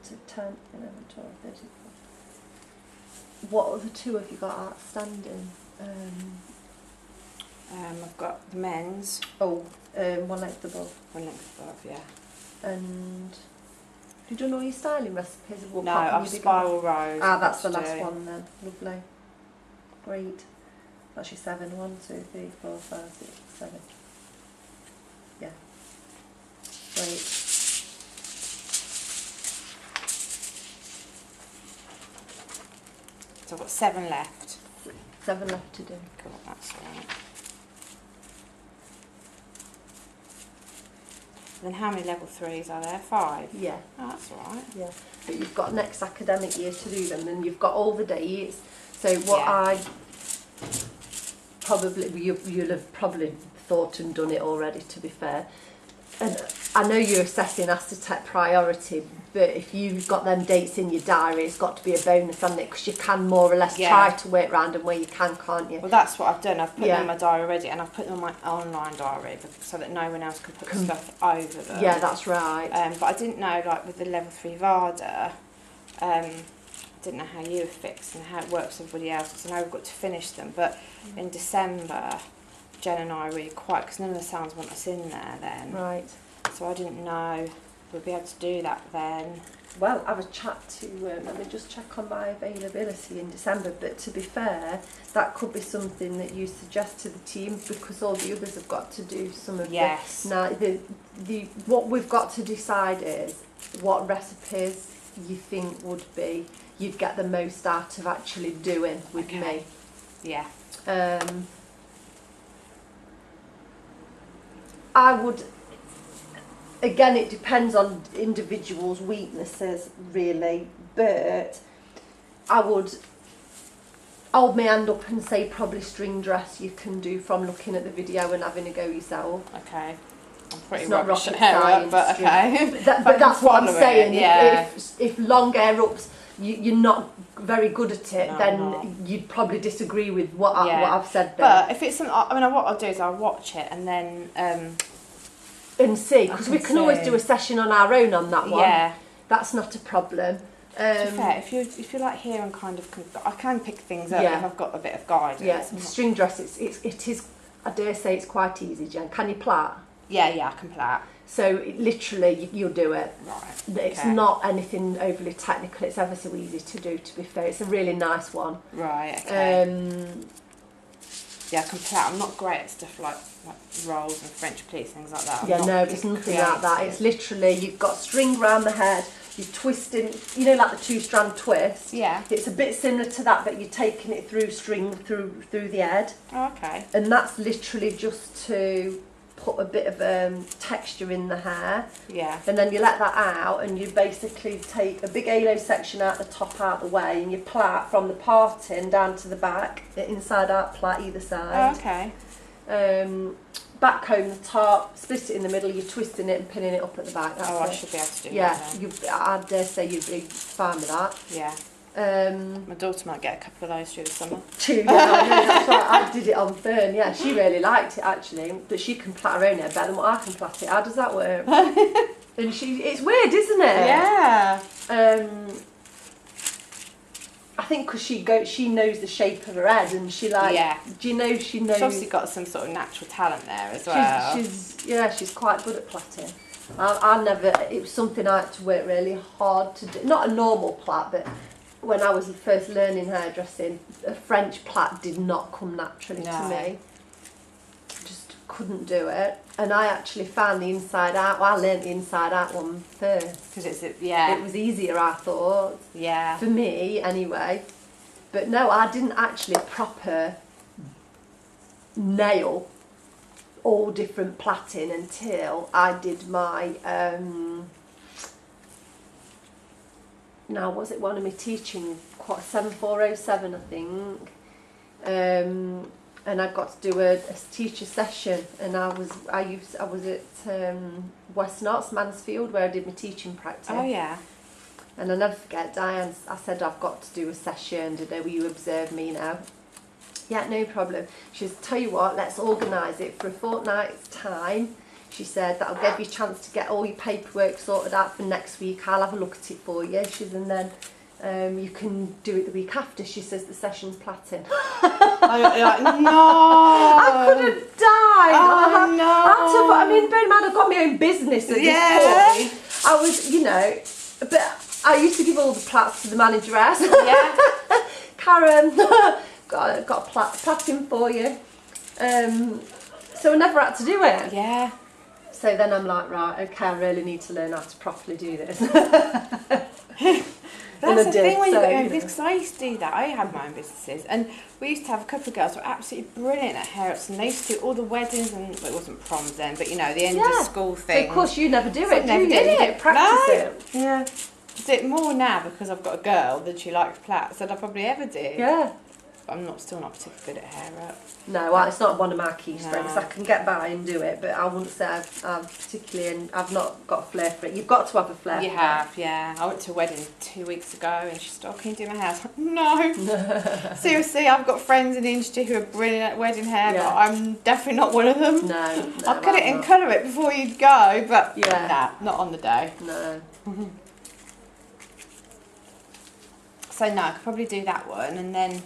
to 10, 11, 12, 13. What other 2 have you got outstanding? I've got the men's. One length above. One length above, yeah. And have you done all your styling recipes? No, I've spiral rows. Ah, that's the last one then. Lovely. Great. That's your 7. 1, 2, 3, 4, 5, 6, 7. Yeah. Great. So I've got 7 left. 7 left to do. Cool, that's all right. Then how many level 3s are there? 5? Yeah. Oh, that's all right. Yeah. But you've got next academic year to do them, and you've got all the dates. So what Yeah. you'll have probably thought and done it already, to be fair. And I know you're assessing Aztec priority, but if you've got them dates in your diary, it's got to be a bonus, hasn't it? Because you can more or less try to work around them where you can, can't you? Well, that's what I've done. I've put them in my diary already, and I've put them on my online diary so that no one else can put stuff over them. Yeah, that's right. But I didn't know, like with the level 3 VADA, didn't know how you were fixed and how it works with everybody else. So now we've got to finish them. But in December, Jen and I are really quiet because none of the sounds want us in there then. Right. So I didn't know we'd be able to do that then. Well, have a chat to, let me just check on my availability in December, but to be fair, that could be something that you suggest to the team, because all the others have got to do some of Yes. Now, what we've got to decide is what recipes you think you'd get the most out of actually doing with me. Yeah. I would, again, it depends on individuals' weaknesses, really, but I would hold my hand up and say probably string dress you can do from looking at the video and having a go yourself. Okay. I'm pretty It's not rubbish rocket at hair science, up, but okay. But that's what I'm saying. Yeah. If long hair ups, you're not very good at it, No, then I'm not. you'd probably disagree with what I've said there. But if it's something, I mean, what I'll do is I'll watch it and then and see, because we can always do a session on our own on that one. Yeah. That's not a problem. To be fair, if you like here and kind of, I can pick things up if I've got a bit of guidance. Yeah, the string dress, it is, I dare say it's quite easy, Jen. Can you plait? Yeah, I can plait. So literally, you'll do it. Right. It's not anything overly technical. It's ever so easy to do. To be fair, it's a really nice one. Right. Okay. Yeah, I can plait. I'm not great at stuff like rolls and French pleats, things like that. It's nothing like that. It's literally, you've got string round the head. You're twisting, like the 2-strand twist. Yeah. It's a bit similar to that, but you're taking it through string through the head. Oh, okay. And that's literally just to put a bit of texture in the hair. Yeah. And then you let that out, and you basically take a big halo section out the top, out the way, and you plait from the parting down to the back, inside out plait either side. Oh, okay. Backcomb the top, split it in the middle, you're twisting it and pinning it up at the back. That's I it. should be able to do Yeah, that then. I dare say you'd be fine with that. Yeah. My daughter might get a couple of those through the summer. Yeah, I know, that's right. I did it on Fern. Yeah, she really liked it actually, but she can plait her own hair better than what I can plait it. How does that work? And it's weird, isn't it? Yeah. I think because she knows the shape of her head, and she do you know she knows. She's obviously got some sort of natural talent there as well. She's quite good at plaiting. I never. It was something I had to work really hard to do. Not a normal plait, but when I was first learning hairdressing, a French plait did not come naturally to me. Just couldn't do it. And I actually found the inside out. Well, I learned the inside out one first. Because it was easier, I thought. Yeah. For me, anyway. But no, I didn't actually proper nail all different plaiting until I did my now was it one of my teaching 7407 I think, and I got to do a teacher session, and I was at West Knots Mansfield where I did my teaching practice. Oh yeah. And I'll never forget, Diane, I said, I've got to do a session, will you observe me now? Yeah, no problem. She says, tell you what, let's organise it for a fortnight's time. She said, that'll give you a chance to get all your paperwork sorted out for next week. I'll have a look at it for you. She says, and then you can do it the week after. She says, the session's plaiting. Like, no. I could have died. Oh, no. I mean, bear in mind, I've got my own business at this point. I was, but I used to give all the plaits to the manageress. Yeah. Karen, got a plaiting for you. So I never had to do it. Yeah. So then I'm like, right, okay, I really need to learn how to properly do this. That's the thing when you've got your own business, because I used to do that. I had my own businesses, and we used to have a couple of girls who were absolutely brilliant at hair ups, and they used to do all the weddings, and well, it wasn't proms then, but you know, the end of school thing. So of course you never do it, never do did you? it. You don't practice it. Yeah. I do it more now because I've got a girl that she likes plaits than I probably ever did. Yeah. But I'm still not particularly good at hair up. No, well, it's not one of my key strengths. No. I can get by and do it, but I wouldn't say I've particularly, and I've not got a flair for it. You've got to have a flair for it. You have, yeah. I went to a wedding 2 weeks ago and she said, oh, can you do my hair? I was like, no. Seriously, I've got friends in the industry who are brilliant at wedding hair, but I'm definitely not one of them. No. I'll cut it and colour it before you'd go, but nah, not on the day. No. So no, I could probably do that one, and then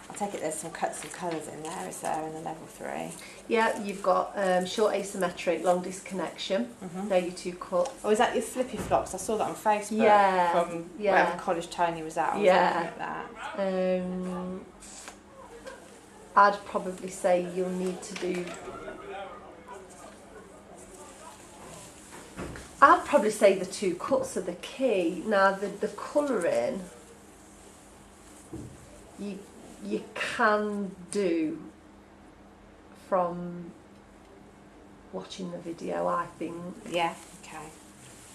I take it there's some cuts and colours in there, is there, in the level 3? Yeah, you've got short asymmetric, long disconnection. They're your two cuts. Oh, is that your flippy flops? I saw that on Facebook from whatever college Tony was at. I was looking at that. I'd probably say you'll need to do... I'd probably say the two cuts are the key. Now, the colouring, you can do from watching the video, I think. Yeah, okay.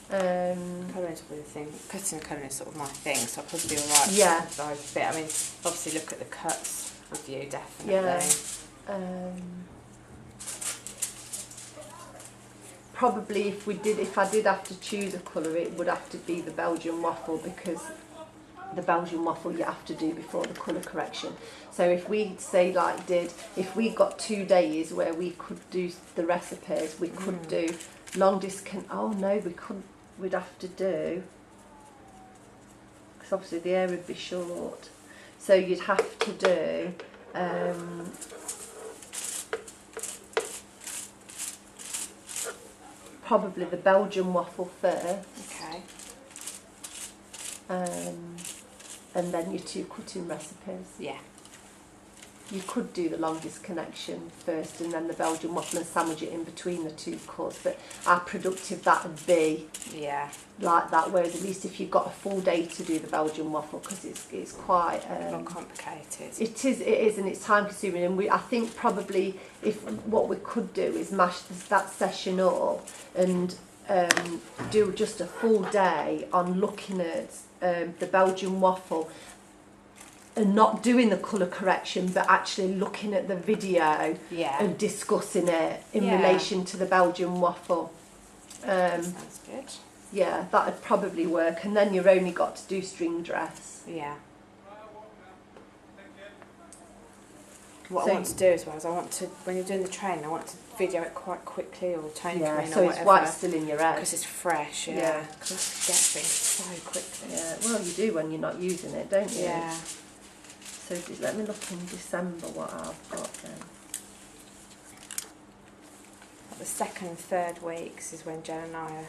Colouring's probably the thing. Cutting and colouring is sort of my thing, so I'll probably be alright. Yeah. Bit. I mean, obviously look at the cuts with you, definitely. Yeah. Probably if I did have to choose a colour, it would have to be the Belgian waffle, because the Belgian waffle you have to do before the colour correction. So if we say if we got 2 days where we could do the recipes, we could do long discon. Oh no, we couldn't. We'd have to do, because obviously the hair would be short. So you'd have to do. Probably the Belgian waffle first. Okay. And then your two cutting recipes. Yeah. You could do the long disconnection first and then the Belgian waffle and sandwich it in between the two cuts, but how productive that would be. Yeah. Like that, whereas at least if you've got a full day to do the Belgian waffle, because it's quite more complicated. It is, and it's time consuming. And I think probably what we could do is mash that session up and do just a full day on looking at the Belgian waffle and not doing the colour correction, but actually looking at the video Yeah. and discussing it in Yeah. relation to the Belgian waffle. Sounds good. Yeah, that'd probably work, and then you've only got to do string dress. Yeah. What So- I want to do as well is I want to, when you're doing the training, I want to video it quite quickly or Tony come Yeah, in so or it's whatever. while it's still in your head. Because it's fresh, yeah. Yeah. Because I forget things so quickly. Yeah, well, you do when you're not using it, don't you? Yeah. So let me look in December what I've got then. The second and third weeks is when Jen and I are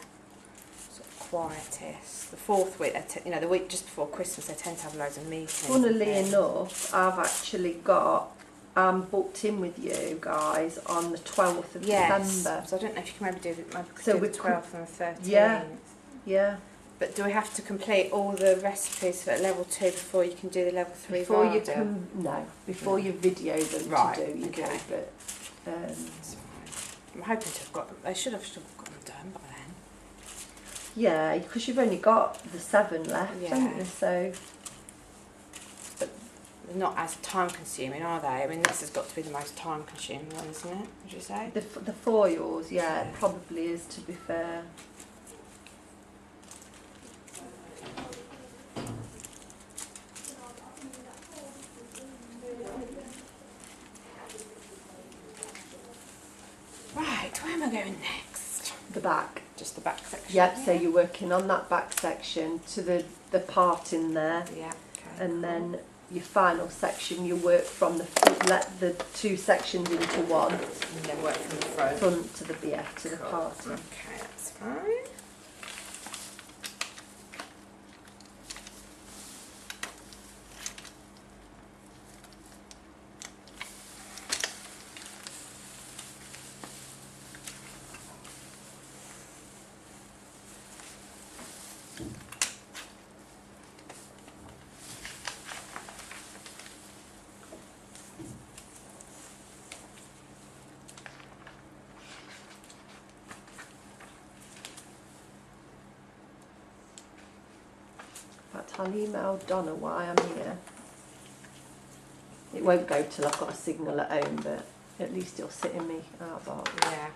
sort of quietest. The fourth week, the week just before Christmas, they tend to have loads of meetings. Funnily enough, I've actually got booked in with you guys on the 12th of December. So I don't know if you can maybe do So the we 12th and the 13th. Yeah. Yeah. But do we have to complete all the recipes for level 2 before you can do the level 3 Before you Vada? can, before you video them Right, to do, you okay. do, but That's fine. I'm hoping to have got them. They should have still got them done by then. yeah, because you've only got the 7 left, Yeah. haven't you? So They're not as time consuming, are they? I mean, this has got to be the most time consuming one, isn't it? Would you say? the foils, yeah, it probably is, to be fair. Right, where am I going next? The back. Just the back section. Yep, so you're working on that back section to the part in there, Yeah. Okay. and then your final section you work from let the 2 sections into one, And then work from the front. front to the to the Cool. party. Okay, that's fine. In fact, I'll email Donna why I'm here. It won't go till I've got a signal at home, but at least it'll sit in me outbox. Yeah.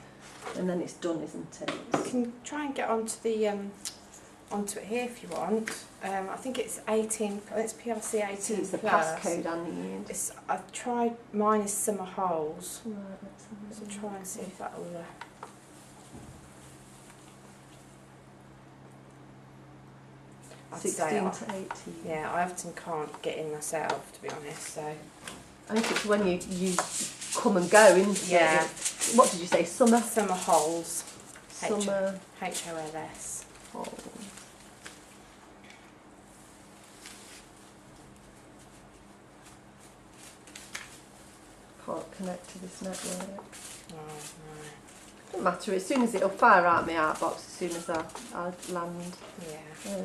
And then it's done, isn't it? You can try and get onto the onto it here if you want. I think it's 18. It's PLC 18 It's the plus. passcode I need. It's, I've tried. Mine is summer holes. Right, let's have a So look. try and see if that will. I'd say 16 I- to 18. Yeah, I often can't get in myself, to be honest. So I think it's when you come and go, isn't Yeah. it? What did you say? Summer? summer holes. Summer HOLS. holes. Can't connect to this network. Oh, Doesn't matter, as soon as it'll fire out my outbox as soon as I land. no. Yeah.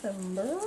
December.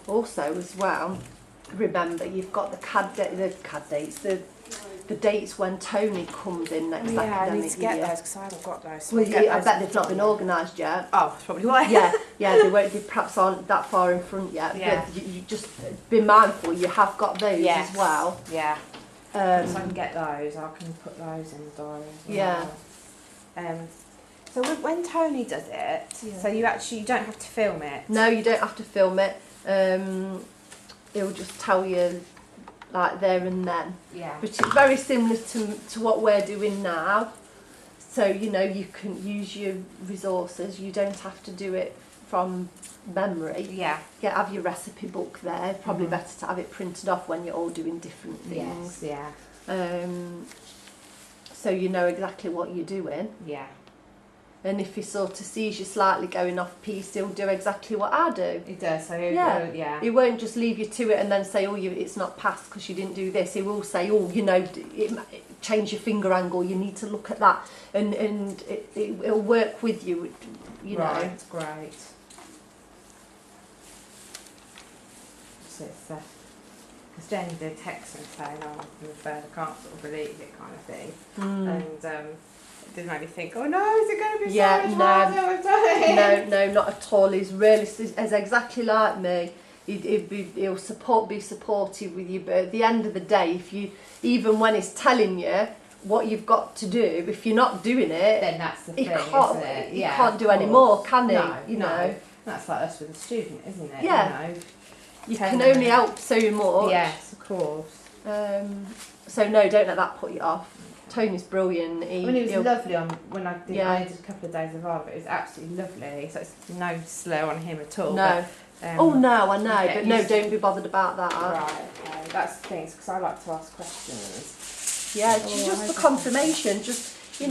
Also, as well, remember you've got the CAD dates, the dates when Tony comes in next academic year. I need to get those because I haven't got those. So well, I bet they've not been organised yet. Oh, that's probably why. yeah, they won't be perhaps aren't that far in front yet. Yeah. But you just be mindful. You have got those as well. Yeah. So I can get those. I can put those in the diary. Yeah. So when Tony does it, so you don't have to film it. No, you don't have to film it. It'll just tell you like there and then. Yeah. But it's very similar to what we're doing now. So you can use your resources. You don't have to do it from memory. Yeah. Have your recipe book there. Probably better to have it printed off when you're all doing different things. Yes. Yeah. So you know exactly what you're doing. Yeah. And if he sort of sees you slightly going off piece, he'll do exactly what I do. He does, so He won't just leave you to it and then say, it's not passed because you didn't do this. He will say, change your finger angle, you need to look at that. And it'll work with you, you know. Right, great. So it's, because Jenny did text me saying, I'm afraid I can't sort of believe it kind of thing. And it did make me think, oh no, is it going to be so much harder than we've done? No, not at all. He's exactly like me. He'll be supportive with you, but at the end of the day, even when he's telling you what you've got to do, if you're not doing it, then that's the thing, isn't it? He can't do any more, can he? No, you know. That's like us with a student, isn't it? Yeah. You can only help so much. Yes, of course. So no, don't let that put you off. Tony's brilliant. He was lovely when I did a couple of days of art, but it was absolutely lovely. So it's no slur on him at all. No. But, no, I know, but no, don't be bothered about that. Right, okay. That's the thing, because I like to ask questions. Yeah, just for confirmation, just say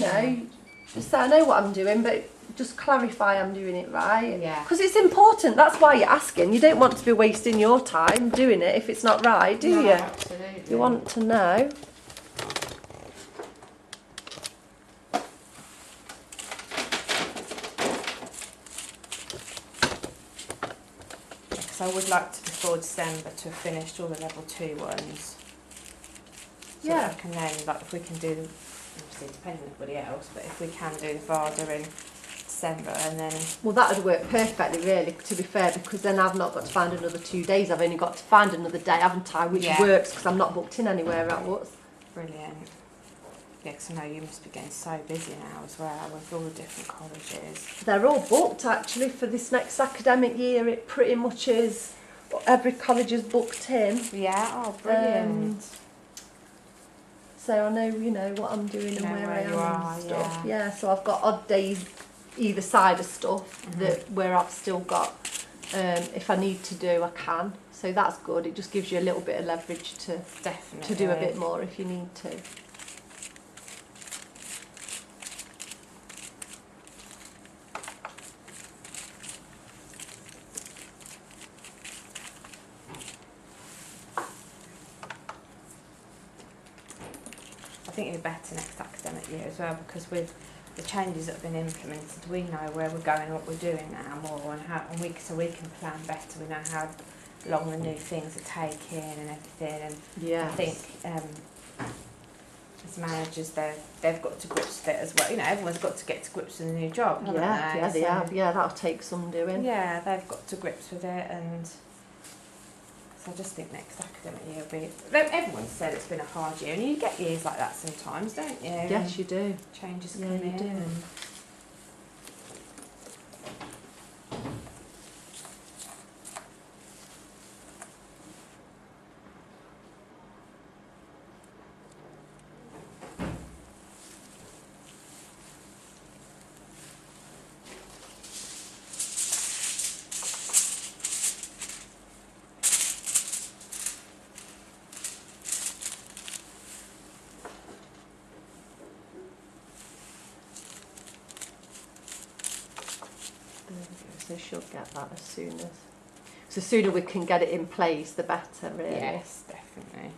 I know what I'm doing, but just clarify I'm doing it right. Yeah. Because it's important. That's why you're asking. You don't want to be wasting your time doing it if it's not right, do you? Absolutely. You want to know. I would like to, before December, to have finished all the level 2 ones. So that I can then, if we can do, obviously depending on everybody else, but if we can do the VADA in December and then... Well, that would work perfectly, really, to be fair, because then I've not got to find another 2 days. I've only got to find another day, haven't I? Which works, because I'm not booked in anywhere else. Brilliant. Yeah, because I know you must be getting so busy now as well with all the different colleges. They're all booked actually for this next academic year. It pretty much is. Every college is booked in. Yeah, oh brilliant. So I know, what I'm doing and where I am and stuff. Yeah, so I've got odd days either side of stuff where I've still got, if I need to do, I can. So that's good. It just gives you a little bit of leverage to do a bit more if you need to. I think it'll be better next academic year as well, because with the changes that have been implemented, we know where we're going and what we're doing now more, and we can plan better. We know long the new things are taking and everything. And Yeah. I think as managers, they've got to grips with it as well. You know, everyone's got to get to grips with a new job, haven't Yeah, they? yeah, they So, have. Yeah, that'll take some doing. yeah, they've got to grips with it, and so I just think next academic year will be. Everyone said it's been a hard year, and you get years like that sometimes, don't you? Yes, you do. Changes Yeah, come you in. do. And There we go. So she'll get that as soon as. So the sooner we can get it in place, the better, really. yes, definitely.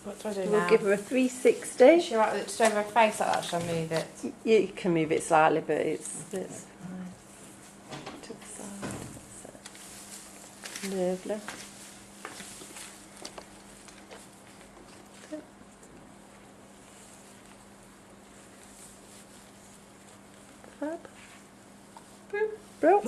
What do I do We'll now? give her a 360. Should I write it just over her face like that? Should I move it? You can move it slightly, but it's fine. To the side. That's it. Lovely. Fab. Bro.